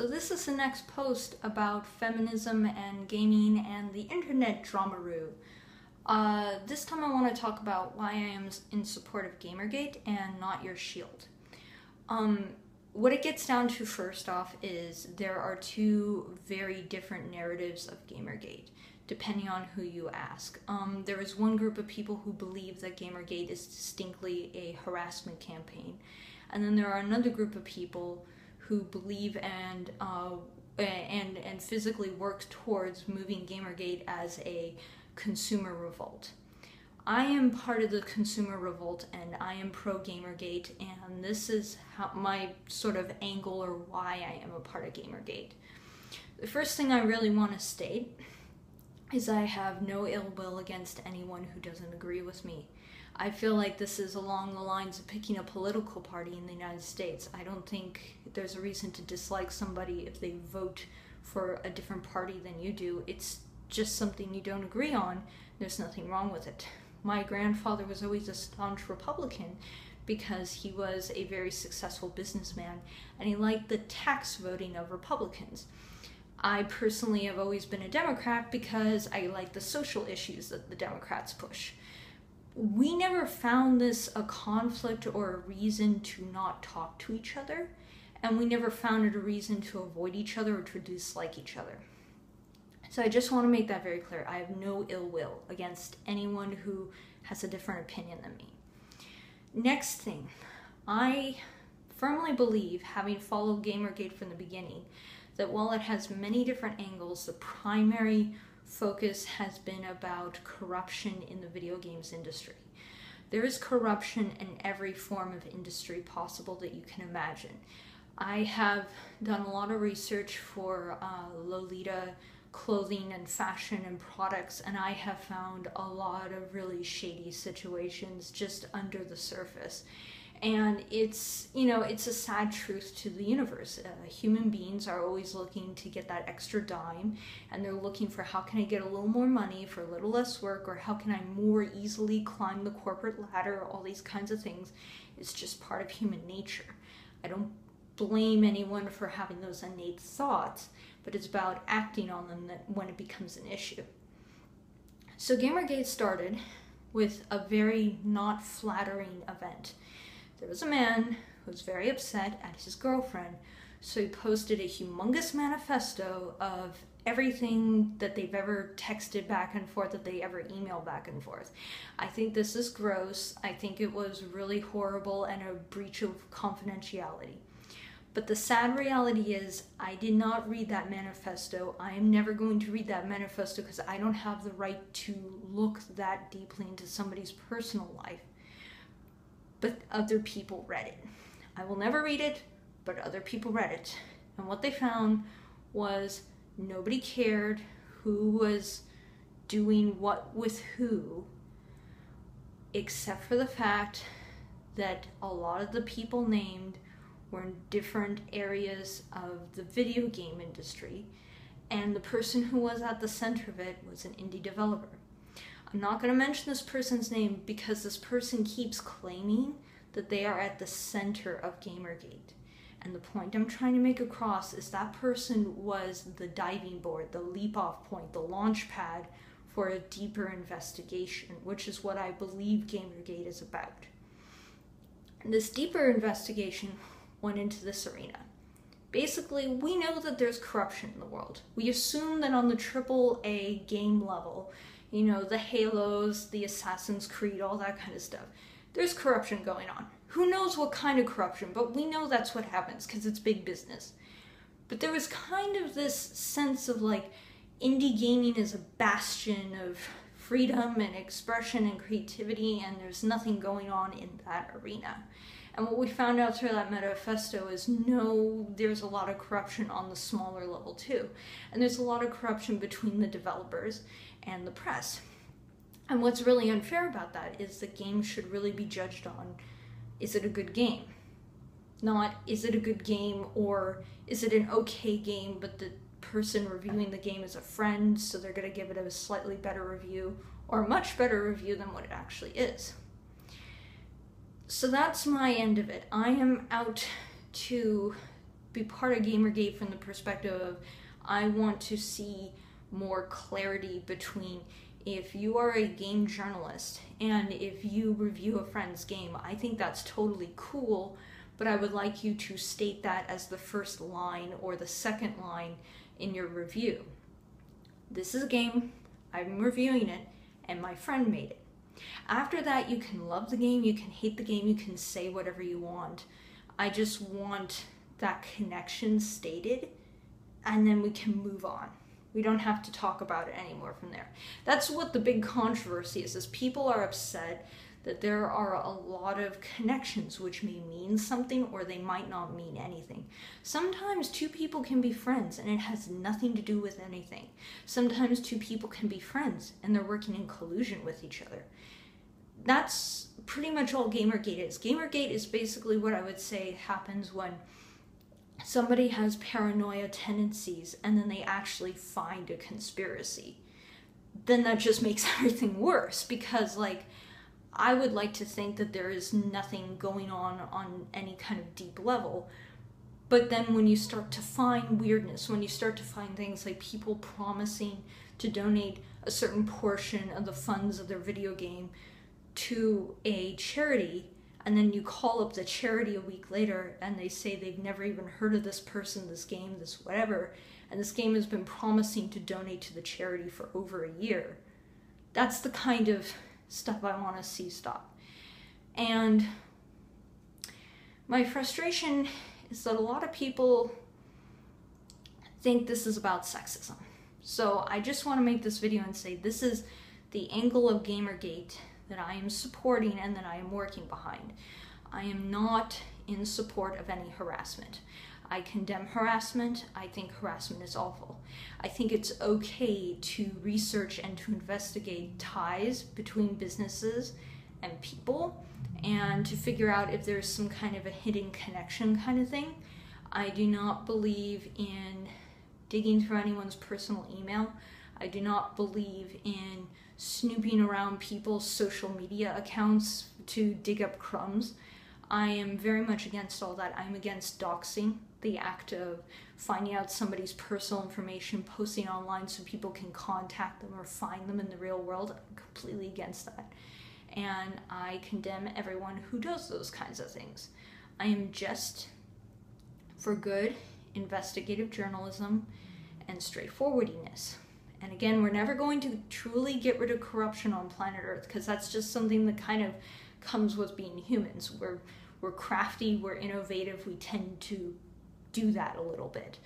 So this is the next post about feminism and gaming and the internet dramaroo. This time I want to talk about why I am in support of Gamergate and not your shield. What it gets down to first off is there are two very different narratives of Gamergate, depending on who you ask. There is one group of people who believe that Gamergate is distinctly a harassment campaign, and then there are another group of people who believe and physically work towards moving Gamergate as a consumer revolt. I am part of the consumer revolt and I am pro Gamergate, and this is my sort of angle or why I am a part of Gamergate. The first thing I really want to state is I have no ill will against anyone who doesn't agree with me. I feel like this is along the lines of picking a political party in the United States. I don't think there's a reason to dislike somebody if they vote for a different party than you do. It's just something you don't agree on. There's nothing wrong with it. My grandfather was always a staunch Republican because he was a very successful businessman and he liked the tax voting of Republicans. I personally have always been a Democrat because I like the social issues that the Democrats push. We never found this a conflict or a reason to not talk to each other, and we never found it a reason to avoid each other or to dislike each other. So I just want to make that very clear. I have no ill will against anyone who has a different opinion than me. Next thing, I firmly believe, having followed Gamergate from the beginning, that while it has many different angles, the primary focus has been about corruption in the video games industry. There is corruption in every form of industry possible that you can imagine. I have done a lot of research for Lolita clothing and fashion and products, and I have found a lot of really shady situations just under the surface. And it's a sad truth to the universe. Human beings are always looking to get that extra dime, and they're looking for how can I get a little more money for a little less work, or how can I more easily climb the corporate ladder, all these kinds of things. It's just part of human nature. I don't blame anyone for having those innate thoughts, but it's about acting on them when it becomes an issue. So Gamergate started with a very not flattering event. There was a man who was very upset at his girlfriend, so he posted a humongous manifesto of everything that they've ever texted back and forth, that they ever emailed back and forth. I think this is gross. I think it was really horrible and a breach of confidentiality. But the sad reality is I did not read that manifesto. I am never going to read that manifesto because I don't have the right to look that deeply into somebody's personal life. But other people read it. I will never read it, but other people read it. And what they found was nobody cared who was doing what with who, except for the fact that a lot of the people named were in different areas of the video game industry, and the person who was at the center of it was an indie developer. I'm not going to mention this person's name because this person keeps claiming that they are at the center of Gamergate. And the point I'm trying to make across is that person was the diving board, the leap-off point, the launch pad for a deeper investigation, which is what I believe Gamergate is about. And this deeper investigation went into this arena. Basically, we know that there's corruption in the world. We assume that on the AAA game level, the Halos, the Assassin's Creed, all that kind of stuff, there's corruption going on. Who knows what kind of corruption, but we know that's what happens because it's big business. But there was kind of this sense of like indie gaming is a bastion of freedom and expression and creativity, and there's nothing going on in that arena. And what we found out through that manifesto is no, there's a lot of corruption on the smaller level too. And there's a lot of corruption between the developers and the press. And what's really unfair about that is the game should really be judged on, is it a good game? Not, is it a good game, or is it an okay game, but the person reviewing the game is a friend, so they're going to give it a slightly better review, or a much better review than what it actually is. So that's my end of it. I am out to be part of Gamergate from the perspective of I want to see more clarity between, if you are a game journalist and if you review a friend's game, I think that's totally cool, but I would like you to state that as the first line or the second line in your review. This is a game, I'm reviewing it, and my friend made it. After that, you can love the game, you can hate the game, you can say whatever you want. I just want that connection stated, and then we can move on. We don't have to talk about it anymore from there. That's what the big controversy is people are upset that there are a lot of connections which may mean something or they might not mean anything. Sometimes two people can be friends and it has nothing to do with anything. Sometimes two people can be friends and they're working in collusion with each other. That's pretty much all Gamergate is. Gamergate is basically what I would say happens when somebody has paranoia tendencies and then they actually find a conspiracy. Then that just makes everything worse, because like, I would like to think that there is nothing going on any kind of deep level. But then when you start to find weirdness, when you start to find things like people promising to donate a certain portion of the funds of their video game to a charity, and then you call up the charity a week later and they say they've never even heard of this person, this game, this whatever, and this game has been promising to donate to the charity for over a year. That's the kind of stuff I want to see stop. And my frustration is that a lot of people think this is about sexism. So I just want to make this video and say this is the angle of Gamergate that I am supporting and that I am working behind. I am not in support of any harassment. I condemn harassment. I think harassment is awful. I think it's okay to research and to investigate ties between businesses and people and to figure out if there's some kind of a hidden connection kind of thing. I do not believe in digging through anyone's personal email. I do not believe in snooping around people's social media accounts to dig up crumbs. I am very much against all that. I'm against doxing, the act of finding out somebody's personal information, posting online so people can contact them or find them in the real world. I'm completely against that. And I condemn everyone who does those kinds of things. I am just for good investigative journalism and straightforwardness. And again, we're never going to truly get rid of corruption on planet Earth, because that's just something that kind of comes with being humans. We're crafty, we're innovative, we tend to do that a little bit.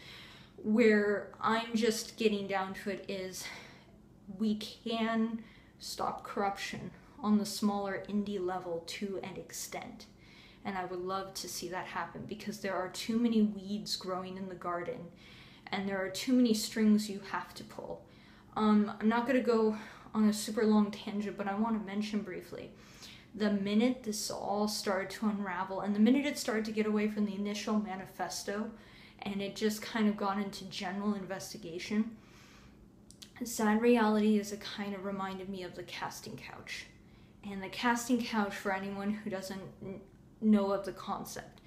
Where I'm just getting down to it is we can stop corruption on the smaller indie level to an extent. And I would love to see that happen, because there are too many weeds growing in the garden and there are too many strings you have to pull. I'm not going to go on a super long tangent, but I want to mention briefly, the minute this all started to unravel and the minute it started to get away from the initial manifesto and it just kind of got into general investigation, sad reality is it kind of reminded me of the casting couch. And the casting couch, for anyone who doesn't know of the concept,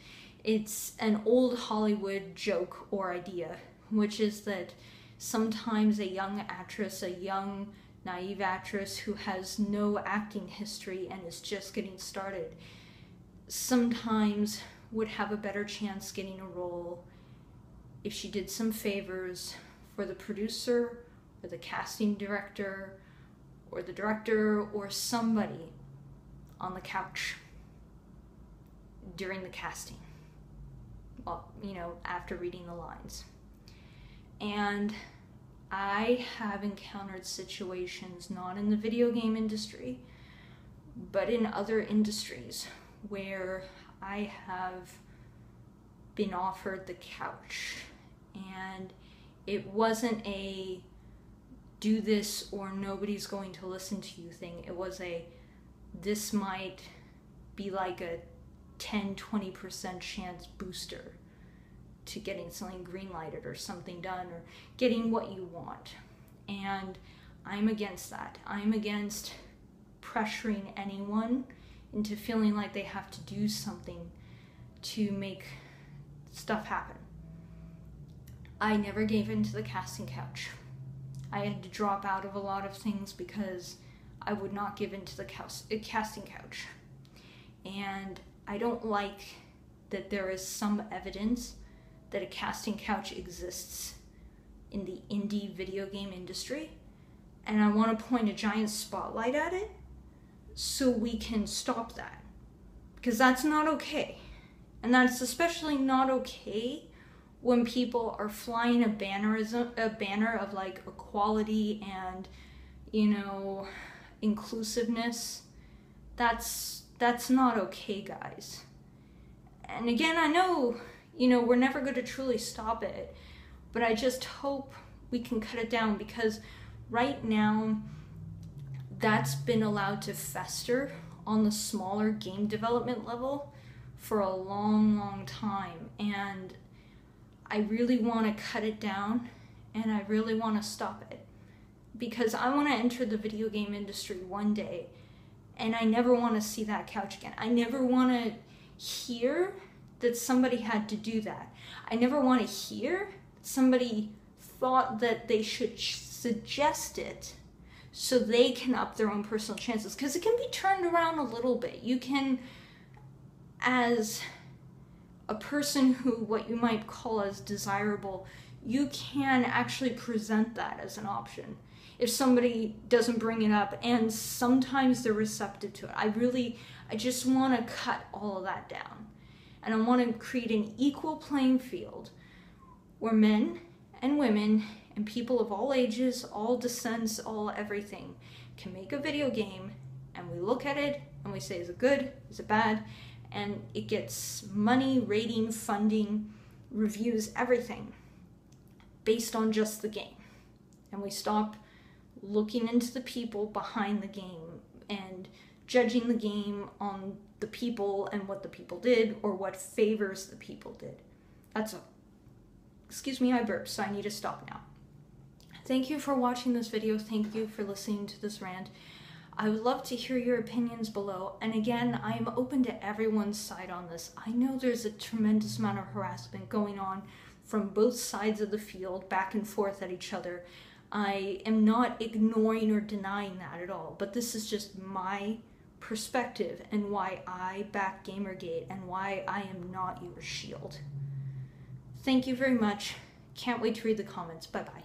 it's an old Hollywood joke or idea, which is that sometimes a young actress, a young naive actress who has no acting history and is just getting started, sometimes would have a better chance getting a role if she did some favors for the producer or the casting director or the director or somebody on the couch during the casting. Well, you know, after reading the lines. And I have encountered situations, not in the video game industry, but in other industries, where I have been offered the couch. And it wasn't a do this or nobody's going to listen to you thing. It was a this might be like a 10-20% chance booster to getting something green-lighted or something done or getting what you want. And I'm against that. I'm against pressuring anyone into feeling like they have to do something to make stuff happen. I never gave in to the casting couch. I had to drop out of a lot of things because I would not give in to the casting couch. And I don't like that there is some evidence that a casting couch exists in the indie video game industry. And I want to point a giant spotlight at it so we can stop that. Because that's not okay. And that's especially not okay when people are flying a banner of like equality and, you know, inclusiveness. That's not okay, guys. And again, I know, you know, we're never going to truly stop it, but I just hope we can cut it down, because right now that's been allowed to fester on the smaller game development level for a long time, and I really want to cut it down, and I really want to stop it, because I want to enter the video game industry one day, and I never want to see that couch again. I never want to hear that somebody had to do that. I never want to hear somebody thought that they should suggest it so they can up their own personal chances, because it can be turned around a little bit. You can, as a person who what you might call as desirable, you can actually present that as an option if somebody doesn't bring it up, and sometimes they're receptive to it. I just want to cut all of that down, and I want to create an equal playing field where men and women and people of all ages, all descents, all everything can make a video game, and we look at it and we say, is it good, is it bad? And it gets money, rating, funding, reviews, everything based on just the game. And we stop looking into the people behind the game and judging the game on the people and what the people did or what favors the people did. That's all. Excuse me, I burped, so I need to stop now. Thank you for watching this video. Thank you for listening to this rant. I would love to hear your opinions below. And again, I am open to everyone's side on this. I know there's a tremendous amount of harassment going on from both sides of the field, back and forth at each other. I am not ignoring or denying that at all, but this is just my perspective and why I back Gamergate and why I am not your shield. Thank you very much. Can't wait to read the comments. Bye-bye.